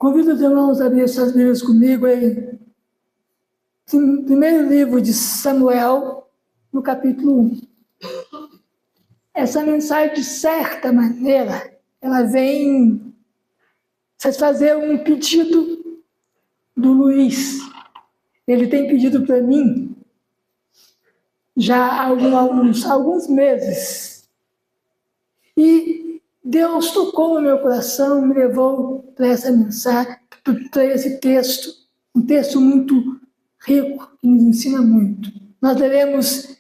Convido os irmãos a abrir suas Bíblias comigo em primeiro livro de Samuel, no capítulo 1. Essa mensagem, de certa maneira, ela vem satisfazer um pedido do Luiz. Ele tem pedido para mim já há alguns meses. E Deus tocou no meu coração, me levou para essa mensagem, para esse texto, um texto muito rico, que nos ensina muito. Nós leremos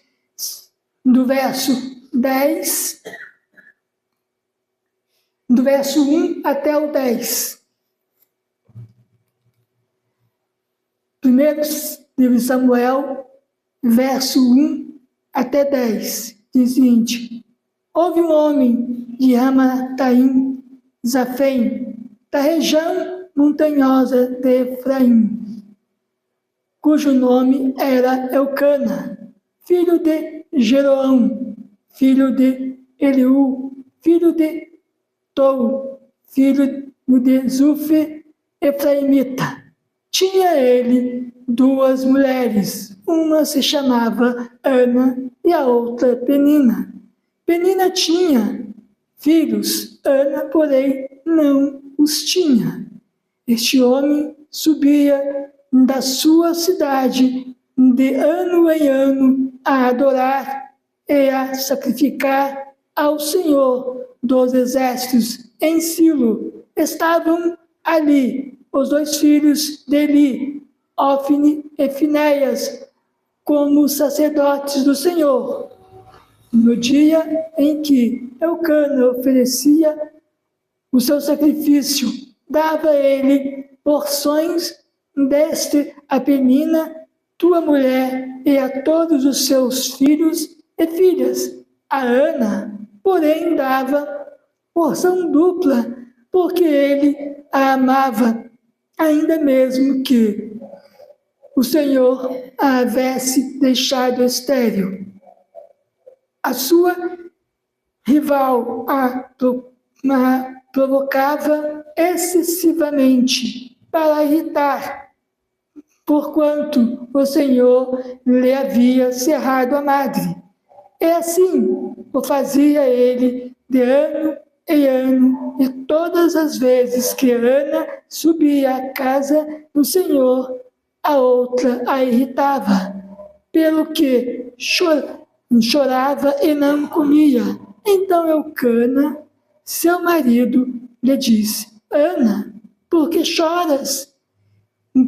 do verso 10, do verso 1 até o 10. Primeiro livro de Samuel, verso 1 até 10, diz o seguinte: houve um homem de Ramataim, Zafém, da região montanhosa de Efraim, cujo nome era Elcana, filho de Jeroão, filho de Eliú, filho de Tou, filho de Zufe, efraimita. Tinha ele duas mulheres, uma se chamava Ana e a outra Penina. Penina tinha filhos, Ana, porém, não os tinha. Este homem subia da sua cidade de ano em ano a adorar e a sacrificar ao Senhor dos exércitos em Silo. Estavam ali os dois filhos de Eli, Ofni e Finéias, como sacerdotes do Senhor. No dia em que Elcana oferecia o seu sacrifício, dava ele porções deste a Penina, tua mulher, e a todos os seus filhos e filhas. A Ana, porém, dava porção dupla, porque ele a amava, ainda mesmo que o Senhor a havesse deixado estéril. A sua rival a provocava excessivamente para irritar, porquanto o Senhor lhe havia cerrado a madre. E assim o fazia ele de ano em ano, e todas as vezes que Ana subia à casa do Senhor, a outra a irritava, pelo que chorava e não comia. Então Elcana, seu marido, lhe disse: Ana, por que choras?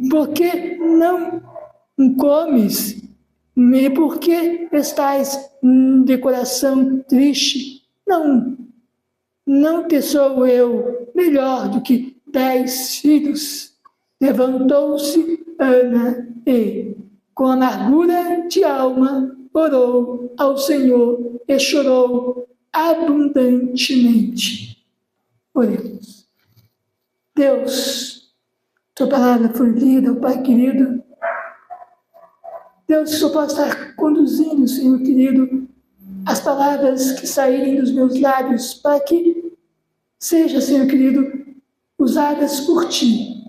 Por que não comes? E por que estás de coração triste? Não te sou eu melhor do que 10 filhos? Levantou-se Ana e, com amargura de alma, orou ao Senhor e chorou abundantemente. Oremos. Deus, tua palavra foi lida, Pai querido. Deus, que eu possa estar conduzindo, Senhor querido, as palavras que saírem dos meus lábios, para que seja, Senhor querido, usadas por Ti,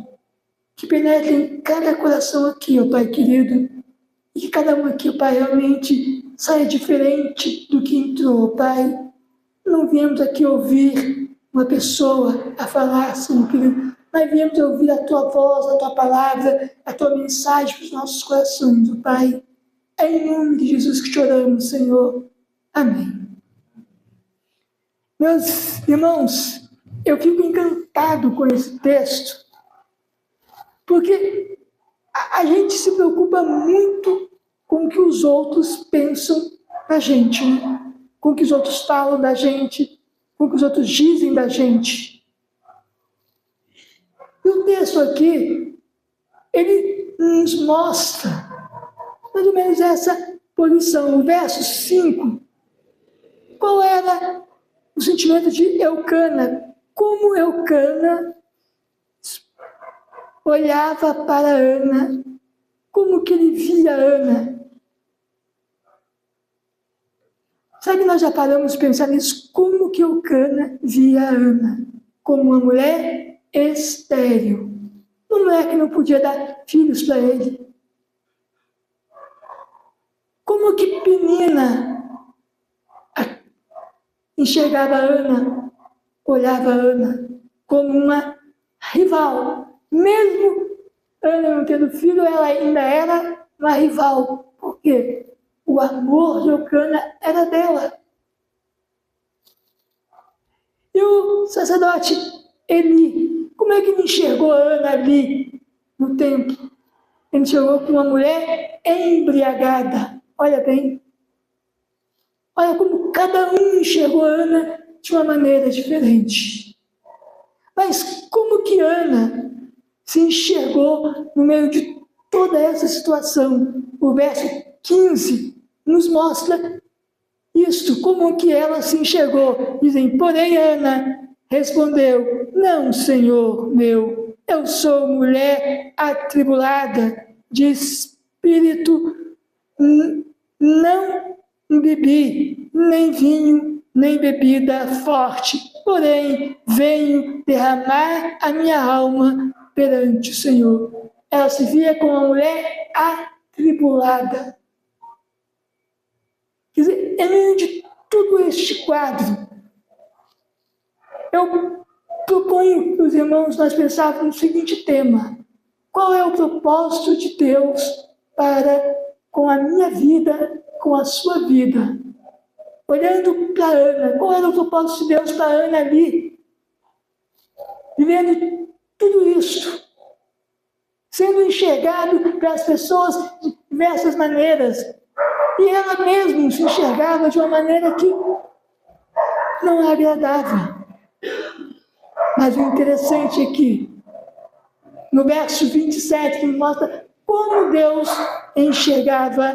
que penetrem em cada coração aqui, ó Pai querido, e que cada um aqui, ó Pai, realmente saia diferente do que entrou, ó Pai. Não viemos aqui ouvir uma pessoa a falar, Senhor querido, mas viemos ouvir a Tua voz, a Tua palavra, a Tua mensagem para os nossos corações, ó Pai. É em nome de Jesus que choramos, Senhor. Amém. Meus irmãos, eu fico encantado com esse texto, porque a gente se preocupa muito com o que os outros pensam da gente, né? Com o que os outros falam da gente, com o que os outros dizem da gente. E o texto aqui, ele nos mostra mais ou menos essa posição. O verso 5, qual era o sentimento de Elcana? Como Elcana olhava para Ana, como que ele via Ana. Sabe, nós já paramos de pensar nisso, como que Elcana via Ana? Como uma mulher estéril. uma mulher que não podia dar filhos para ele. Como que Penina enxergava Ana, olhava Ana como uma rival. Mesmo Ana não tendo filho, ela ainda era uma rival. Por quê? O amor de Eucana era dela. E o sacerdote Eli, como é que ele enxergou a Ana ali no templo? Ele enxergou como uma mulher embriagada. Olha bem. Olha como cada um enxergou a Ana de uma maneira diferente. Mas como que Ana se enxergou no meio de toda essa situação? O verso 15 nos mostra isto, como que ela se enxergou. Dizem, porém Ana respondeu, não, Senhor meu, eu sou mulher atribulada de espírito, não bebi nem vinho, nem bebida forte, porém venho derramar a minha alma perante o Senhor. Ela se via como uma mulher atribulada. Quer dizer, em meio de todo este quadro, eu proponho para os irmãos nós pensarmos no seguinte tema: qual é o propósito de Deus para com a minha vida, com a sua vida? Olhando para Ana, qual era o propósito de Deus para Ana ali? Vivendo tudo isso, sendo enxergado pelas pessoas de diversas maneiras. E ela mesma se enxergava de uma maneira que não agradava. Mas o interessante é que, no verso 27, que mostra como Deus enxergava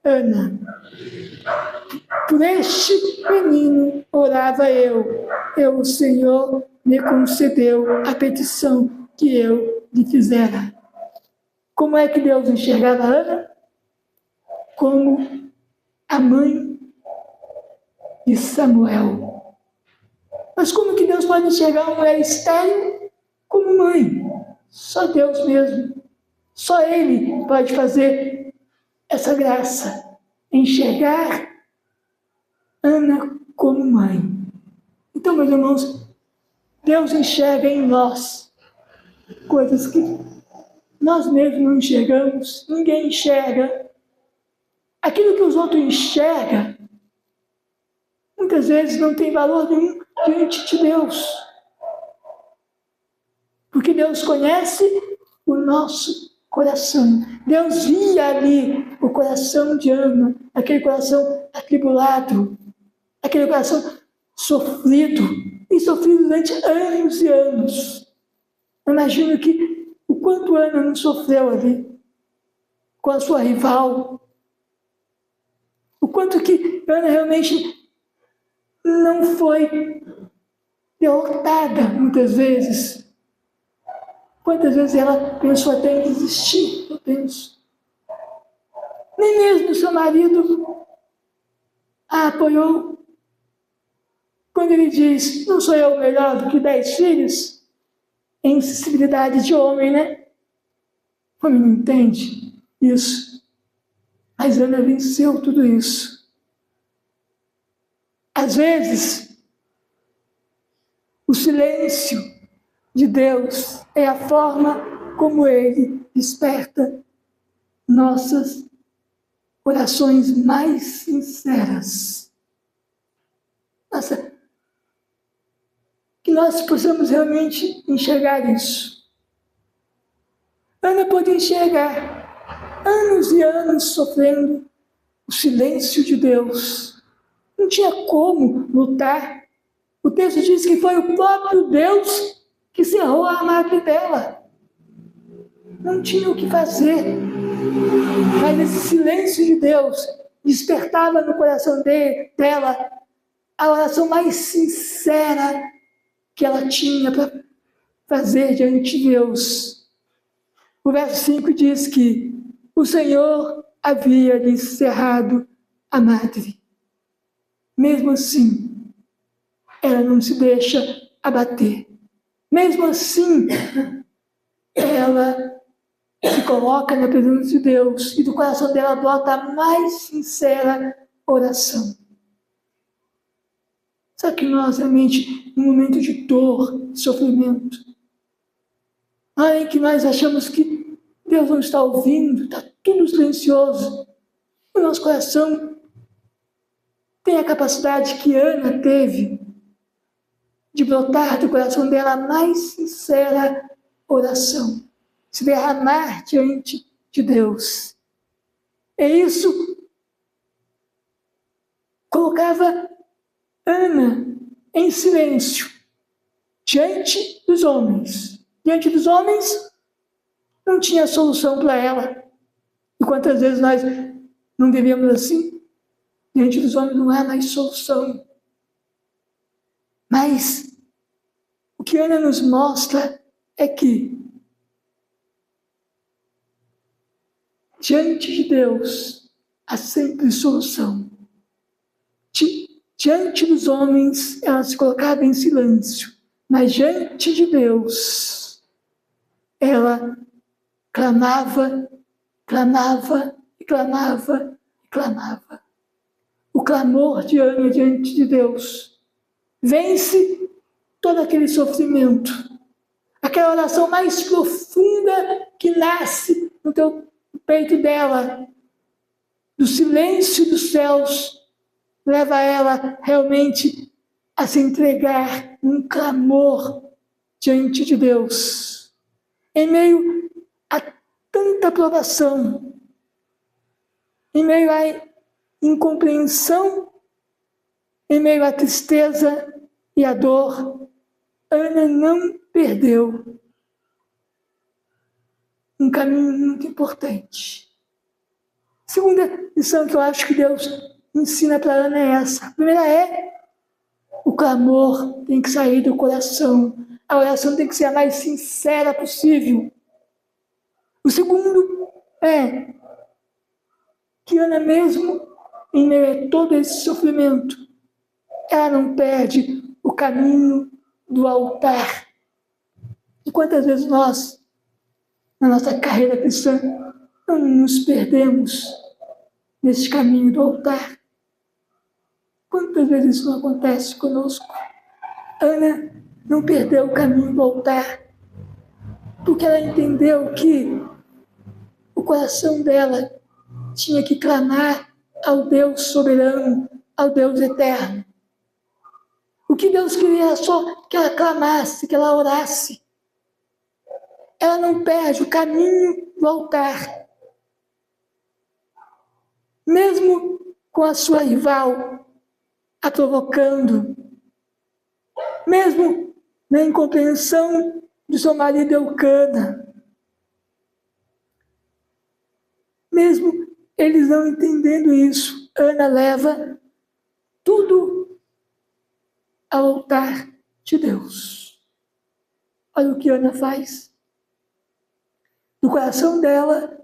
Ana. Por este menino orava eu, o Senhor me concedeu a petição que eu lhe fizera. Como é que Deus enxergava Ana? Como a mãe de Samuel. Mas como que Deus pode enxergar uma mulher estéril como mãe? Só Deus mesmo. Só Ele pode fazer essa graça. Enxergar Ana como mãe. Então, meus irmãos, Deus enxerga em nós coisas que nós mesmos não enxergamos, ninguém enxerga. Aquilo que os outros enxergam, muitas vezes não tem valor nenhum diante de Deus. Porque Deus conhece o nosso coração. Deus via ali o coração de Ana, aquele coração atribulado, aquele coração sofrido, e sofrido durante anos e anos. Eu imagino que o quanto Ana não sofreu ali, com a sua rival, o quanto que Ana realmente não foi derrotada muitas vezes. Quantas vezes ela pensou até em desistir, eu penso. Nem mesmo seu marido a apoiou. Quando ele diz, não sou eu melhor do que 10 filhos? É insensibilidade de homem, né? O homem não entende isso. Mas Ana venceu tudo isso. Às vezes, o silêncio de Deus é a forma como Ele desperta nossas orações mais sinceras. Nossa, que nós possamos realmente enxergar isso. Ana pôde enxergar anos e anos sofrendo o silêncio de Deus. Não tinha como lutar. O texto diz que foi o próprio Deus que cerrou a madre dela. Não tinha o que fazer. Mas esse silêncio de Deus despertava no coração dela a oração mais sincera que ela tinha para fazer diante de Deus. O verso 5 diz que o Senhor havia lhe cerrado a madre. Mesmo assim, ela não se deixa abater. Mesmo assim, ela se coloca na presença de Deus e do coração dela brota a mais sincera oração. Só que nós, realmente, no momento de dor, de sofrimento, em que nós achamos que Deus não está ouvindo, está tudo silencioso, o nosso coração tem a capacidade que Ana teve de brotar do coração dela a mais sincera oração, se derramar diante de Deus. E isso colocava Ana em silêncio diante dos homens. Diante dos homens não tinha solução para ela. E quantas vezes nós não vivemos assim? Diante dos homens não há mais solução. Mas o que Ana nos mostra é que diante de Deus há sempre solução. Diante dos homens ela se colocava em silêncio, mas diante de Deus ela clamava, clamava e clamava e clamava. O clamor de Ana diante de Deus vence todo aquele sofrimento, aquela oração mais profunda que nasce no peito dela, do silêncio dos céus, leva ela realmente a se entregar num clamor diante de Deus. Em meio a tanta provação, em meio à incompreensão, em meio à tristeza e à dor, Ana não perdeu um caminho muito importante. A segunda lição que eu acho que Deus ensina para Ana é essa. A primeira é: o clamor tem que sair do coração. A oração tem que ser a mais sincera possível. O segundo é que Ana, mesmo em meio a todo esse sofrimento, ela não perde o caminho do altar. E quantas vezes nós, na nossa carreira cristã, não nos perdemos nesse caminho do altar? Quantas vezes isso não acontece conosco? Ana não perdeu o caminho do altar, porque ela entendeu que o coração dela tinha que clamar ao Deus soberano, ao Deus eterno. O que Deus queria era só que ela clamasse, que ela orasse. Ela não perde o caminho do altar. Mesmo com a sua rival a provocando, mesmo na incompreensão do seu marido Eucana, mesmo eles não entendendo isso, Ana leva tudo ao altar de Deus. Olha o que Ana faz. No coração dela,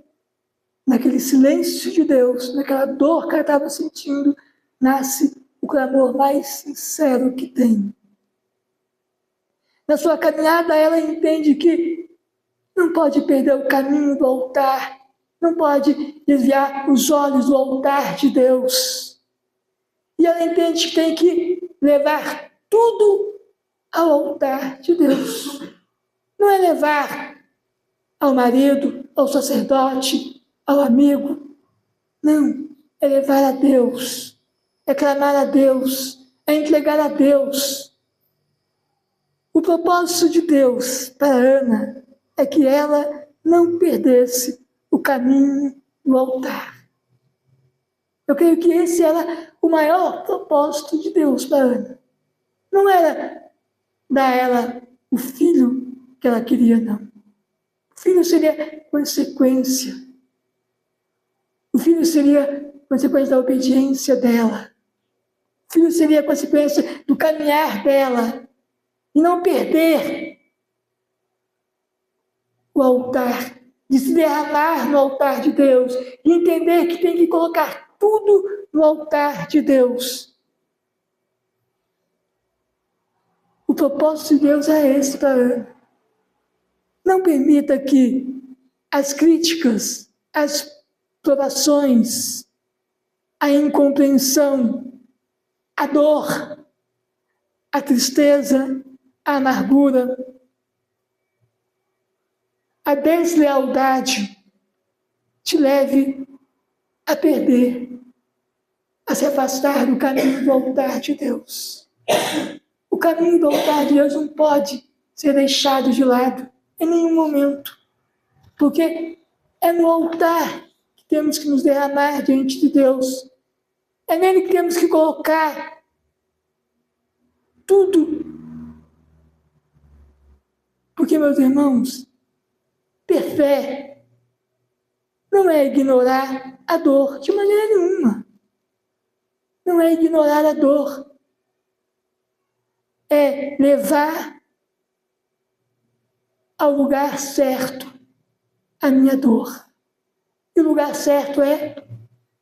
naquele silêncio de Deus, naquela dor que ela estava sentindo, nasce o clamor mais sincero que tem. Na sua caminhada, ela entende que não pode perder o caminho do altar, não pode desviar os olhos do altar de Deus. E ela entende que tem que levar tudo ao altar de Deus. Não é levar ao marido, ao sacerdote, ao amigo. Não, é levar a Deus, é clamar a Deus, é entregar a Deus. O propósito de Deus para Ana é que ela não perdesse o caminho do altar. Eu creio que esse era o maior propósito de Deus para Ana. Não era dar a ela o filho que ela queria, não. O filho seria consequência. O filho seria consequência da obediência dela. O filho seria consequência do caminhar dela. E não perder o altar, de se derramar no altar de Deus, e entender que tem que colocar tudo no altar de Deus. O propósito de Deus é esse para Ana. Não permita que as críticas, as provações, a incompreensão, a dor, a tristeza, a amargura, a deslealdade te leve a perder, a se afastar do caminho do altar de Deus. O caminho do altar de Deus não pode ser deixado de lado em nenhum momento, porque é no altar que temos que nos derramar diante de Deus. É nele que temos que colocar tudo. Porque, meus irmãos, ter fé não é ignorar a dor de maneira nenhuma. Não é ignorar a dor. É levar ao lugar certo a minha dor. E o lugar certo é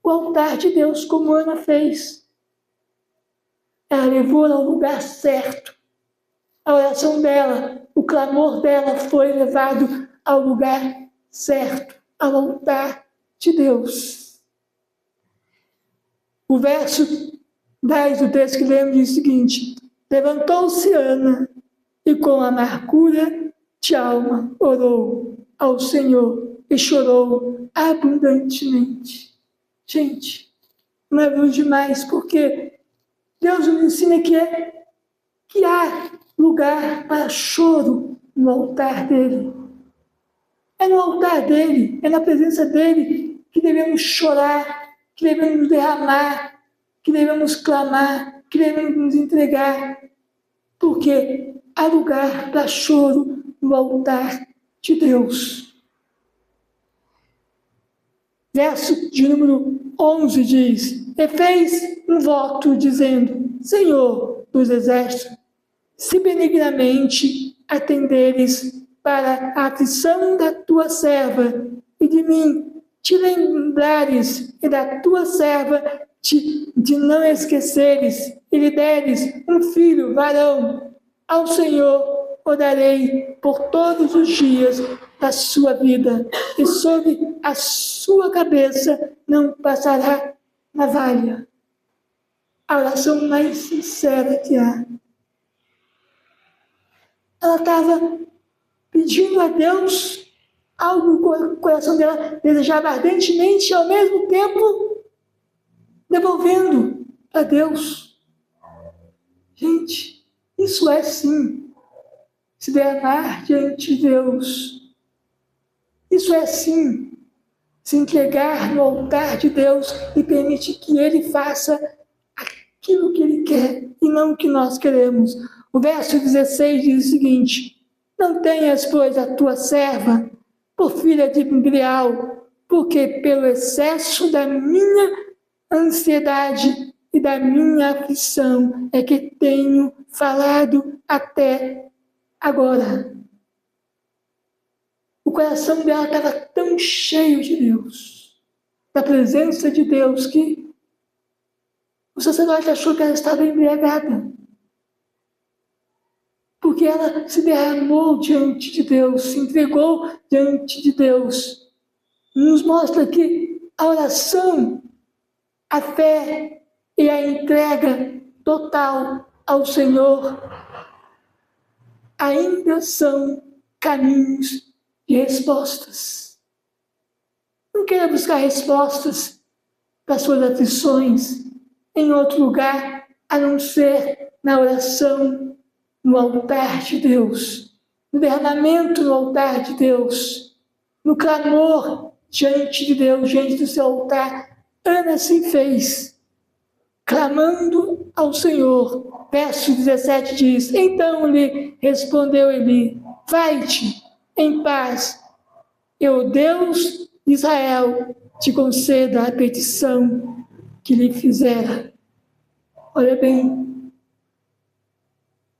o altar de Deus, como Ana fez. Ela levou ao lugar certo. A oração dela, o clamor dela foi levado ao lugar certo, ao altar de Deus. O verso 10 do texto que lemos diz o seguinte: levantou-se Ana e com amargura de alma orou ao Senhor e chorou abundantemente. Gente, não é bom demais, porque Deus nos ensina que há lugar para choro no altar dele. É no altar dele, é na presença dele que devemos chorar, que devemos derramar, que devemos clamar, que devemos nos entregar, porque há lugar para choro no altar de Deus. Verso de número 11 diz: e fez um voto dizendo: Senhor dos exércitos, se benignamente atenderes para a aflição da tua serva e de mim te lembrares e da tua serva de não esqueceres e lhe deres um filho varão, ao Senhor o darei por todos os dias da sua vida, e sobre a sua cabeça não passará navalha. A oração mais sincera que há. Ela estava pedindo a Deus algo que o coração dela desejava ardentemente e ao mesmo tempo devolvendo a Deus. Gente, isso é sim se derramar diante de Deus. Isso é sim se entregar no altar de Deus e permitir que Ele faça aquilo que Ele quer e não o que nós queremos. O verso 16 diz o seguinte: não tenhas, pois, a tua serva por filha de Belial, porque pelo excesso da minha ansiedade e da minha aflição é que tenho falado até agora. O coração dela estava tão cheio de Deus, da presença de Deus, que o sacerdote achou que ela estava embriagada. Porque ela se derramou diante de Deus, se entregou diante de Deus. Nos mostra que a oração, a fé e a entrega total ao Senhor ainda são caminhos de respostas. Não queira buscar respostas para suas aflições em outro lugar, a não ser na oração, no altar de Deus, no derramamento no altar de Deus, no clamor diante de Deus, diante do seu altar. Ana assim fez, clamando ao Senhor. Verso 17 diz: então lhe respondeu Eli: vai-te em paz, e o Deus de Israel te conceda a petição que lhe fizera. Olha bem,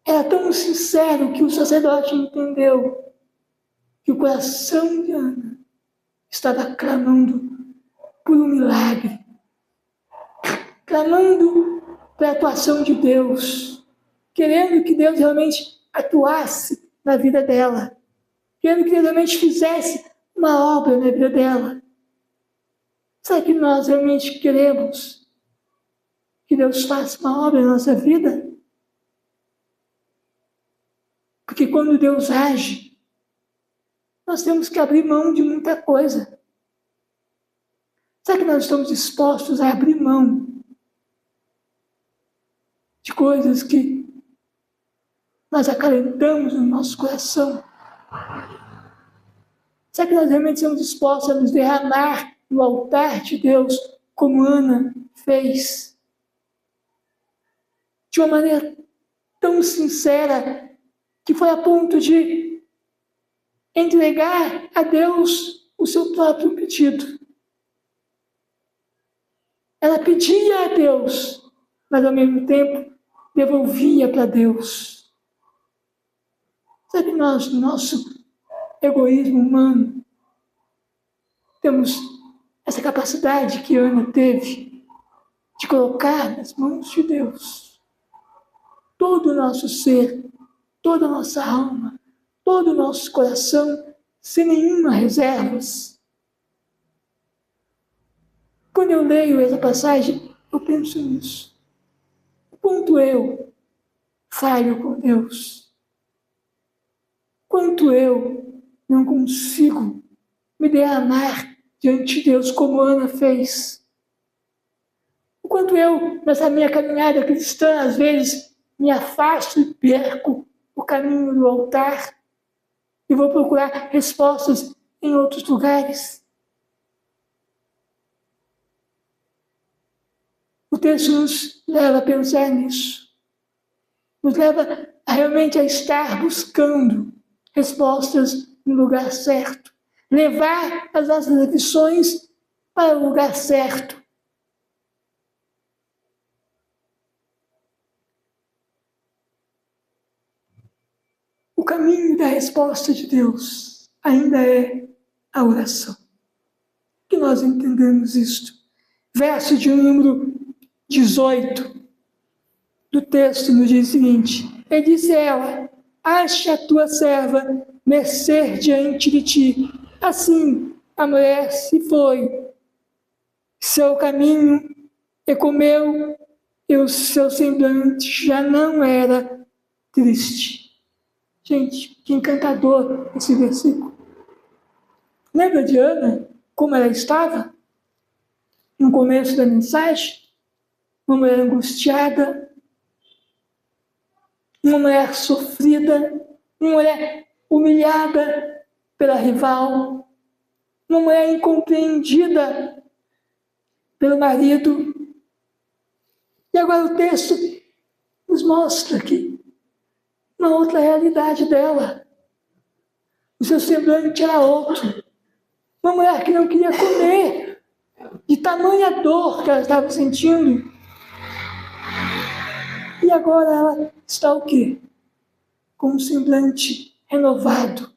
era tão sincero que o sacerdote entendeu que o coração de Ana estava clamando por um milagre, clamando pela atuação de Deus, querendo que Deus realmente atuasse na vida dela. querendo que Deus realmente fizesse uma obra na vida dela. Será que nós realmente queremos que Deus faça uma obra na nossa vida? Porque quando Deus age, nós temos que abrir mão de muita coisa. Será que nós estamos dispostos a abrir mão de coisas que nós acalentamos no nosso coração? Será que nós realmente estamos dispostos a nos derramar no altar de Deus, como Ana fez? De uma maneira tão sincera, que foi a ponto de entregar a Deus o seu próprio pedido. Ela pedia a Deus, mas ao mesmo tempo devolvia para Deus. Será que nós, no nosso egoísmo humano, temos essa capacidade que Ana teve de colocar nas mãos de Deus todo o nosso ser, toda a nossa alma, todo o nosso coração, sem nenhuma reserva? Quando eu leio essa passagem, eu penso nisso. Quanto eu falho com Deus? Quanto eu não consigo me derramar diante de Deus como Ana fez? O quanto eu, nessa minha caminhada cristã, às vezes me afasto e perco o caminho do altar e vou procurar respostas em outros lugares. O texto nos leva a pensar nisso. Nos leva realmente a estar buscando respostas no lugar certo. Levar as nossas aflições para o lugar certo. O caminho da resposta de Deus ainda é a oração. Que nós entendemos isto. Verso de número 18 do texto nos diz o seguinte: e disse ela: acha a tua serva mercê diante de ti. Assim a mulher se foi seu caminho e comeu, e o seu semblante já não era triste. Gente, que encantador esse versículo. Lembra de Ana, como ela estava no começo da mensagem? Uma mulher angustiada, uma mulher sofrida, uma mulher humilhada pela rival, uma mulher incompreendida pelo marido. E agora o texto nos mostra aqui uma outra realidade dela. O seu semblante era outro. Uma mulher que não queria comer, de tamanha dor que ela estava sentindo. E agora ela está o quê? Com um semblante renovado.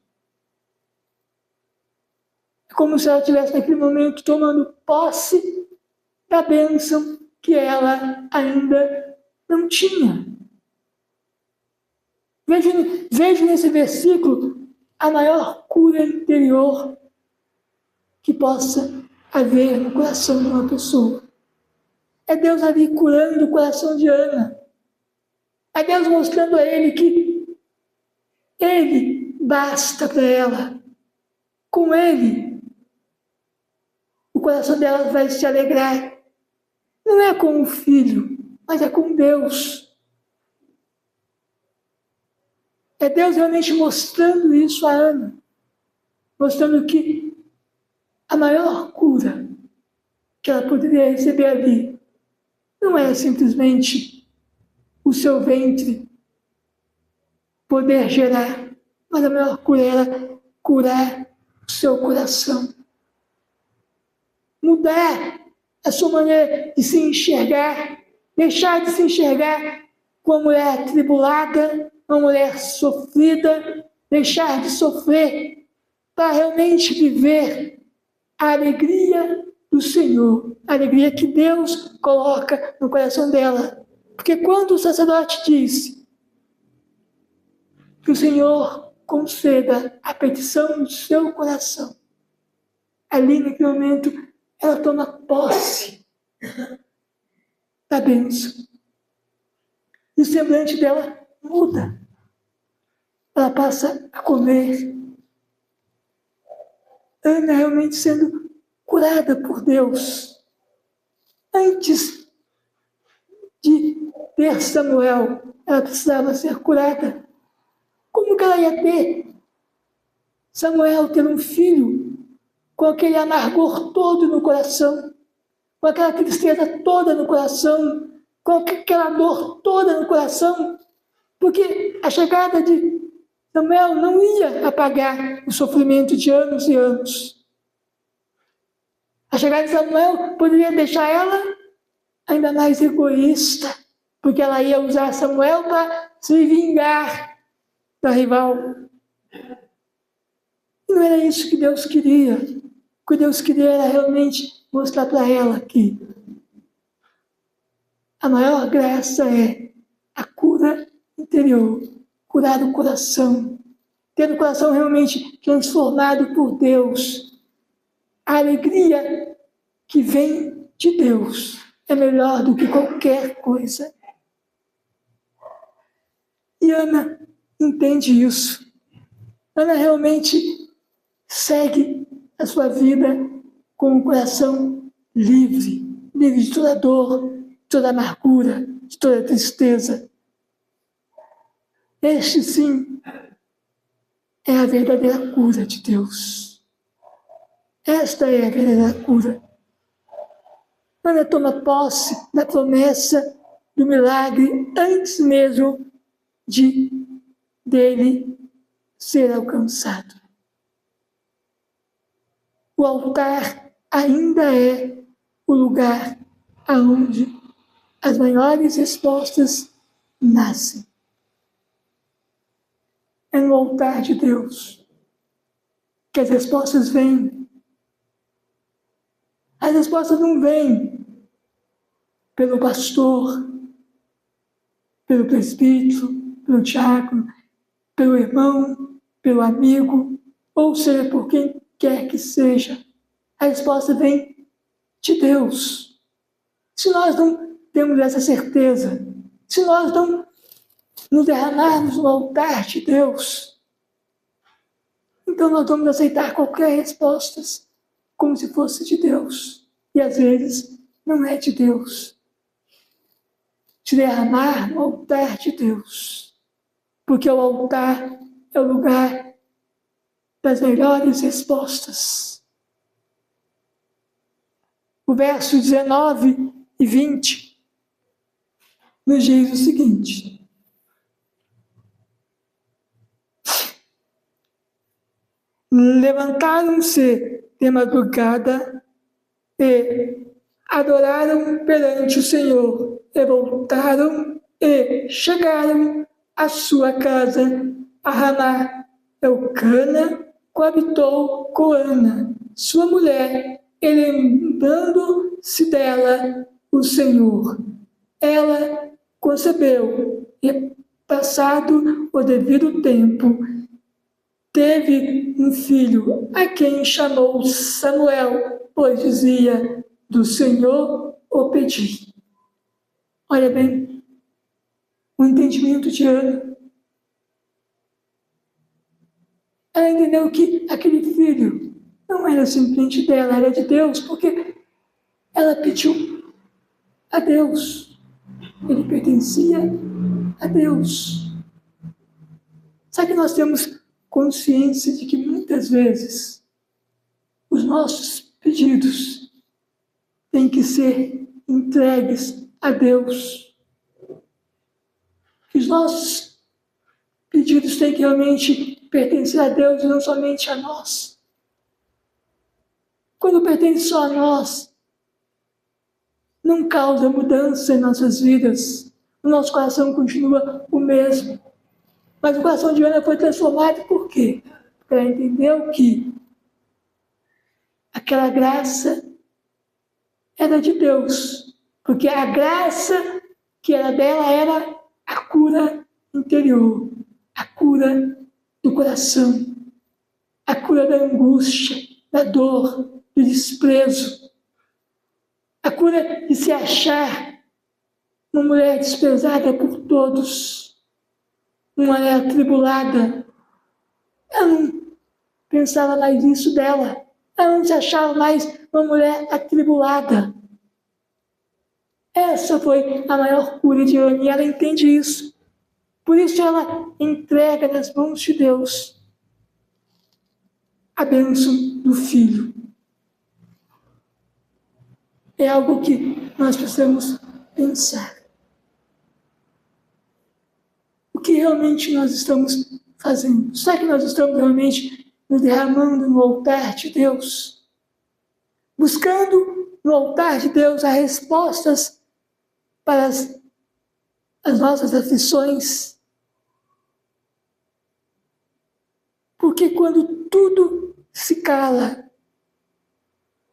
É como se ela estivesse naquele momento tomando posse da bênção que ela ainda não tinha. Vejo nesse versículo a maior cura interior que possa haver no coração de uma pessoa. É Deus ali curando o coração de Ana. É Deus mostrando a ele que Ele basta para ela. Com Ele, o coração dela vai se alegrar. Não é com o filho, mas é com Deus. É Deus realmente mostrando isso a Ana. Mostrando que a maior cura que ela poderia receber ali não é simplesmente o seu ventre poder gerar, mas a maior cura era curar o seu coração. Mudar a sua maneira de se enxergar, deixar de se enxergar como uma mulher atribulada, uma mulher sofrida, deixar de sofrer para realmente viver a alegria do Senhor, a alegria que Deus coloca no coração dela. Porque quando o sacerdote disse que o Senhor conceda a petição do seu coração. Ali, naquele momento, ela toma posse da bênção. E o semblante dela muda. Ela passa a comer. Ana realmente sendo curada por Deus. Antes de ter Samuel, ela precisava ser curada. Como que ela ia ter Samuel, ter um filho com aquele amargor todo no coração, com aquela tristeza toda no coração, com aquela dor toda no coração? Porque a chegada de Samuel não ia apagar o sofrimento de anos e anos. A chegada de Samuel poderia deixar ela ainda mais egoísta, porque ela ia usar Samuel para se vingar da rival. E não era isso que Deus queria. O que Deus queria era realmente mostrar para ela que a maior graça é a cura interior, curar o coração, ter o coração realmente transformado por Deus. A alegria que vem de Deus é melhor do que qualquer coisa. E Ana entende isso. Ana realmente segue a sua vida com o coração livre, livre de toda dor, de toda amargura, de toda tristeza. Este, sim, é a verdadeira cura de Deus. Esta é a verdadeira cura. Ana toma posse da promessa do milagre antes mesmo dele ser alcançado. O altar ainda é o lugar aonde as maiores respostas nascem. É no altar de Deus que as respostas vêm. As respostas não vêm pelo pastor, pelo presbítero, pelo diácono, pelo irmão, pelo amigo, ou seja, por quem quer que seja. A resposta vem de Deus. Se nós não temos essa certeza, se nós não nos derramarmos no altar de Deus, então nós vamos aceitar qualquer resposta como se fosse de Deus. E às vezes não é de Deus. Se derramar no altar de Deus, porque o altar é o lugar das melhores respostas. O verso 19 e 20 nos diz o seguinte: levantaram-se de madrugada e adoraram perante o Senhor, e voltaram e chegaram à sua casa a Ramá. Eucana coabitou com Ana, sua mulher, e lembrando-se dela o Senhor. Ela concebeu e, passado o devido tempo, teve um filho, a quem chamou Samuel, pois dizia: do Senhor o pedi. Olha bem, o entendimento de Ana. Ela entendeu que aquele filho não era simplesmente dela, era de Deus, porque ela pediu a Deus. Ele pertencia a Deus. Sabe que nós temos consciência de que muitas vezes os nossos pedidos têm que ser entregues a Deus. Que os nossos pedidos têm que realmente pertencer a Deus e não somente a nós. Quando pertence só a nós, não causa mudança em nossas vidas. O nosso coração continua o mesmo. Mas o coração de Ana foi transformado por quê? Porque ela entendeu que aquela graça era de Deus. Porque a graça que era dela era a cura interior, a cura do coração, a cura da angústia, da dor, do desprezo, a cura de se achar uma mulher desprezada por todos, uma mulher atribulada. Ela não pensava mais nisso dela, ela não se achava mais uma mulher atribulada. Essa foi a maior cura de Ana, e ela entende isso. Por isso ela entrega nas mãos de Deus a bênção do filho. É algo que nós precisamos pensar. O que realmente nós estamos fazendo? Será que nós estamos realmente nos derramando no altar de Deus? Buscando no altar de Deus as respostas para as nossas aflições? Porque quando tudo se cala,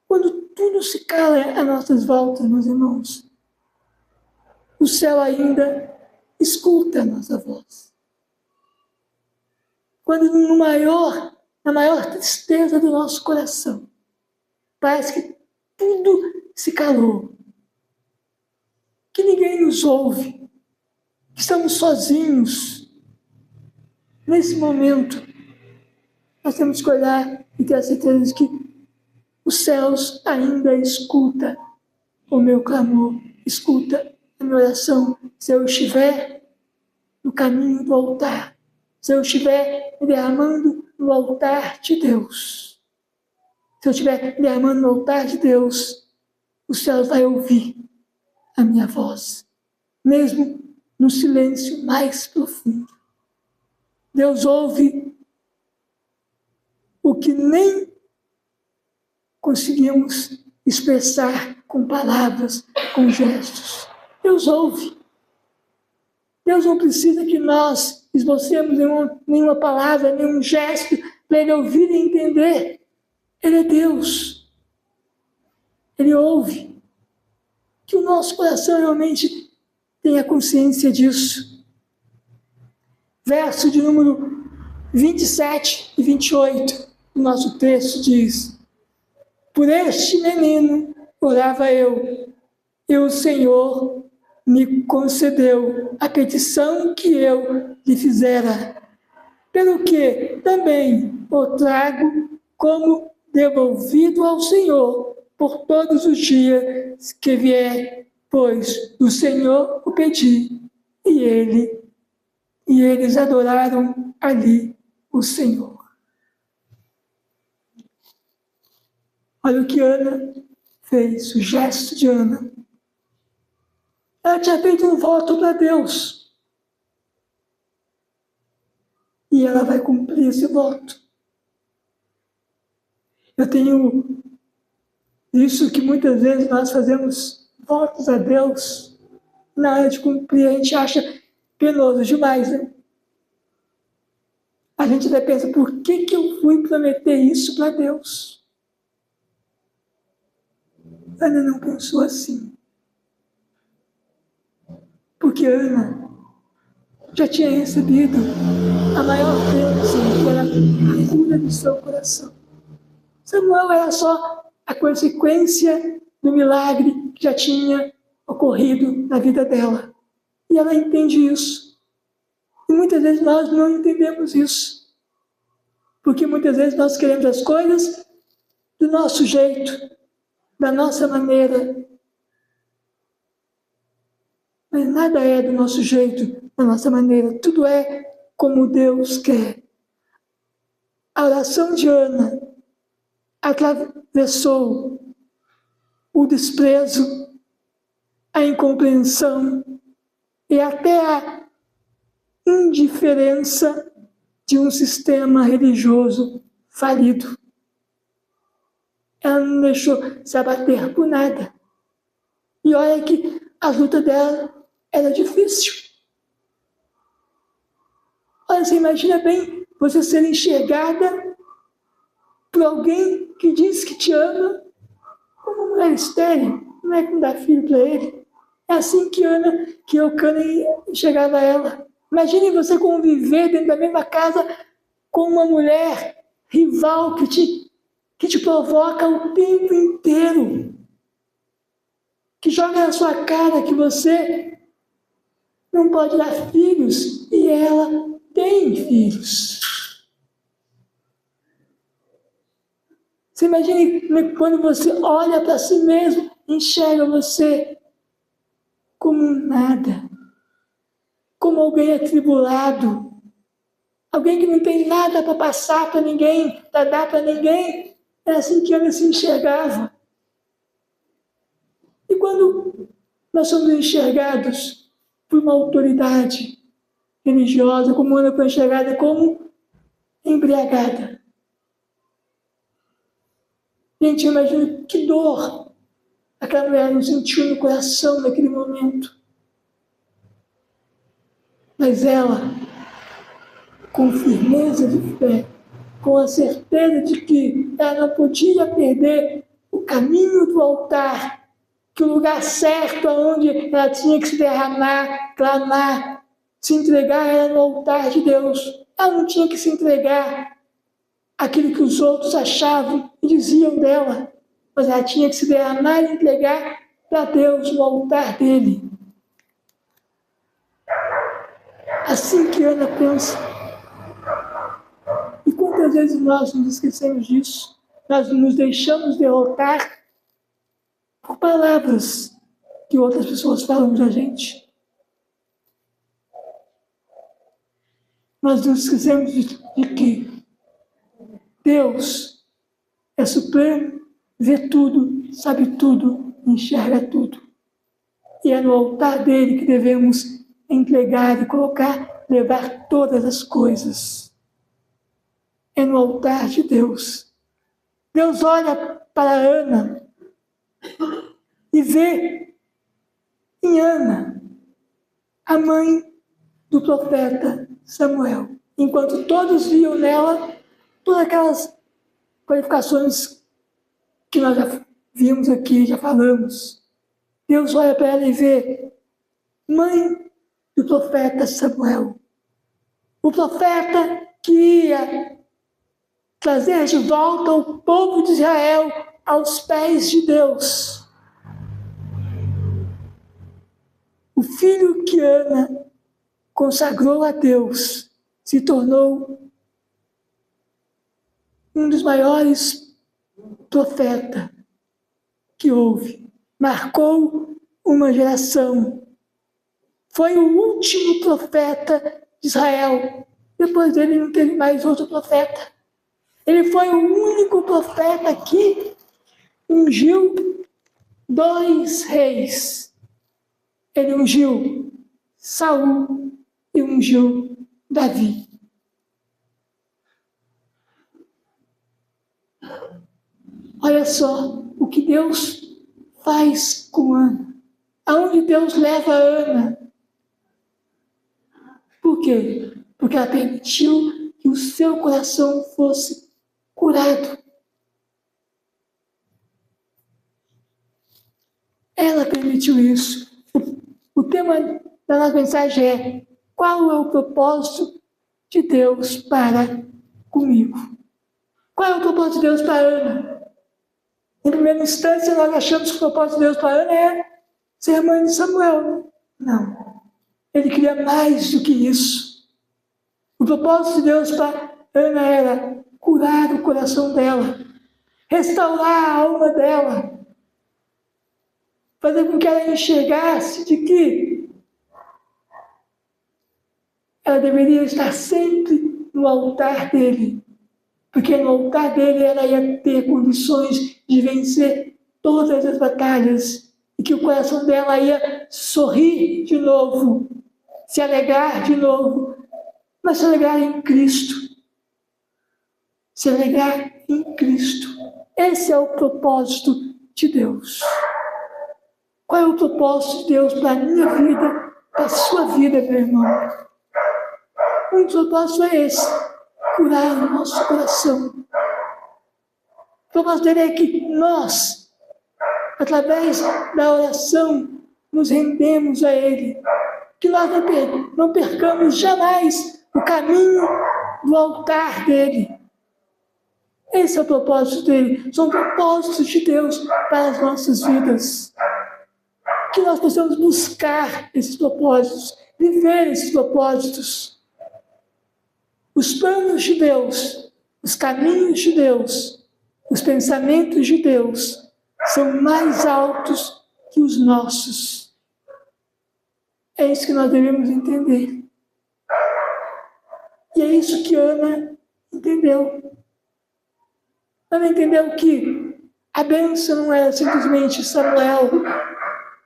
quando tudo se cala a nossas voltas, meus irmãos, o céu ainda escuta a nossa voz. Quando na maior tristeza do nosso coração, parece que tudo se calou, que ninguém nos ouve, que estamos sozinhos. Nesse momento, nós temos que olhar e ter a certeza de que os céus ainda escuta o meu clamor, escuta a minha oração. Se eu estiver no caminho do altar, se eu estiver me derramando no altar de Deus, se eu estiver me derramando no altar de Deus, os céus vai ouvir a minha voz, mesmo no silêncio mais profundo. Deus ouve o que nem conseguimos expressar com palavras, com gestos. Deus ouve. Deus não precisa que nós esbocemos nenhuma palavra, nenhum gesto para Ele ouvir e entender. Ele é Deus. Ele ouve. Que o nosso coração realmente tenha consciência disso. Verso de número 27 e 28 do nosso texto diz: por este menino orava eu, e o Senhor me concedeu a petição que eu lhe fizera, pelo que também o trago como devolvido ao Senhor por todos os dias que vier, pois do Senhor o pedi, e eles adoraram ali o Senhor. Olha o que Ana fez, o gesto de Ana. Ela tinha feito um voto para Deus. E ela vai cumprir esse voto. Eu tenho isso que muitas vezes nós fazemos votos a Deus, na hora de cumprir a gente acha penoso demais, né? A gente até pensa, por que eu fui prometer isso para Deus? Ana não pensou assim. Porque Ana já tinha recebido a maior bênção, que era a cura do seu coração. Samuel era só a consequência do milagre que já tinha ocorrido na vida dela. E ela entende isso. E muitas vezes nós não entendemos isso. Porque muitas vezes nós queremos as coisas do nosso jeito, da nossa maneira. Mas nada é do nosso jeito, da nossa maneira. Tudo é como Deus quer. A oração de Ana atravessou o desprezo, a incompreensão e até a indiferença de um sistema religioso falido. Ela não deixou se abater por nada. E olha que a luta dela era difícil. Olha, você imagina bem você ser enxergada por alguém que diz que te ama como uma mulher estéril, não é que não dá filho para ele. É assim que Eucana enxergava ela. Imagine você conviver dentro da mesma casa com uma mulher rival que te provoca o tempo inteiro, que joga na sua cara que você não pode dar filhos e ela tem filhos. Você imagine quando você olha para si mesmo, enxerga você como nada, como alguém atribulado, alguém que não tem nada para passar para ninguém, para dar para ninguém. É assim que Ana se enxergava. E quando nós somos enxergados por uma autoridade religiosa, como Ana foi enxergada como embriagada. Gente, eu imagino que dor aquela mulher não sentiu no coração naquele momento. Mas ela, com firmeza de fé, com a certeza de que ela não podia perder o caminho do altar, que o lugar certo aonde ela tinha que se derramar, clamar, se entregar era no altar de Deus. Ela não tinha que se entregar àquilo que os outros achavam e diziam dela, mas ela tinha que se derramar e entregar para Deus no altar dele. Assim que Ana pensa. E quantas vezes nós nos esquecemos disso? Nós nos deixamos derrotar por palavras que outras pessoas falam da gente. Nós nos esquecemos de que Deus é supremo, vê tudo, sabe tudo, enxerga tudo. E é no altar dele que devemos entregar e colocar, levar todas as coisas. É no altar de Deus. Deus olha para Ana e vê em Ana a mãe do profeta Samuel. Enquanto todos viam nela todas aquelas qualificações que nós já vimos aqui, já falamos. Deus olha para ela e vê mãe do profeta Samuel. O profeta que ia trazer de volta o povo de Israel aos pés de Deus. O filho que Ana consagrou a Deus se tornou um dos maiores profetas que houve. Marcou uma geração. Foi o último profeta de Israel. Depois dele não teve mais outro profeta. Ele foi o único profeta que ungiu 2 reis. Ele ungiu Saul e ungiu Davi. Olha só o que Deus faz com Ana. Aonde Deus leva Ana. Por quê? Porque ela permitiu que o seu coração fosse curado. Ela permitiu isso. O tema da nossa mensagem é: qual é o propósito de Deus para comigo? Qual é o propósito de Deus para Ana? Em primeira instância, nós achamos que o propósito de Deus para Ana é ser mãe de Samuel. Não. Ele queria mais do que isso. O propósito de Deus para Ana era curar o coração dela, restaurar a alma dela, fazer com que ela enxergasse de que ela deveria estar sempre no altar dele, porque no altar dele ela ia ter condições de vencer todas as batalhas e que o coração dela ia sorrir de novo, se alegrar de novo, mas se alegrar em Cristo. Se alegrar em Cristo. Esse é o propósito de Deus. Qual é o propósito de Deus para a minha vida, para a sua vida, meu irmão? Um propósito é esse: curar o nosso coração. O propósito dele é que nós, através da oração, nos rendemos a Ele. Que nós não percamos jamais o caminho do altar dele. Esse é o propósito dele. São propósitos de Deus para as nossas vidas. Que nós possamos buscar esses propósitos, viver esses propósitos. Os planos de Deus, os caminhos de Deus, os pensamentos de Deus são mais altos que os nossos. É isso que nós devemos entender. E é isso que Ana entendeu. Ana entendeu que a bênção não era simplesmente Samuel.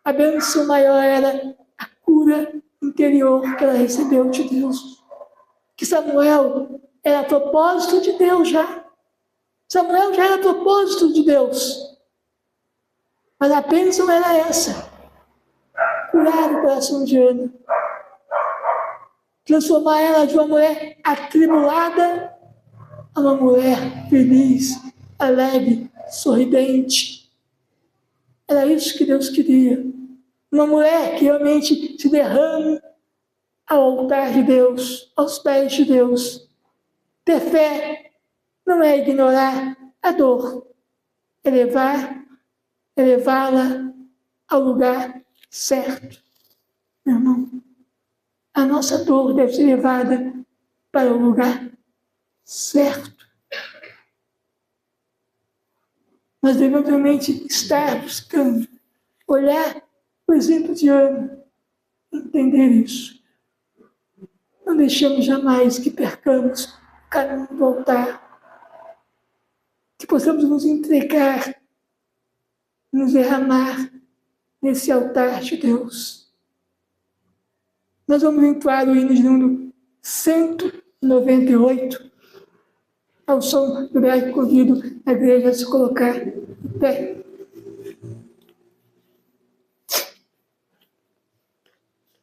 A bênção maior era a cura interior que ela recebeu de Deus. Que Samuel era propósito de Deus já. Samuel já era propósito de Deus. Mas a bênção era essa. Curar o coração de Ana. Transformar ela de uma mulher atribulada a uma mulher feliz, alegre, sorridente. Era isso que Deus queria. Uma mulher que realmente se derrame ao altar de Deus, aos pés de Deus. Ter fé não é ignorar a dor, é levá-la ao lugar certo. Meu irmão, a nossa dor deve ser levada para o lugar certo. Nós devemos realmente estar buscando, olhar o exemplo de Ana, entender isso. Não deixamos jamais que percamos o caminho do altar. Que possamos nos entregar, nos derramar nesse altar de Deus. Nós vamos entoar o hino de número 198. Ao som do breve convido a igreja a se colocar em pé.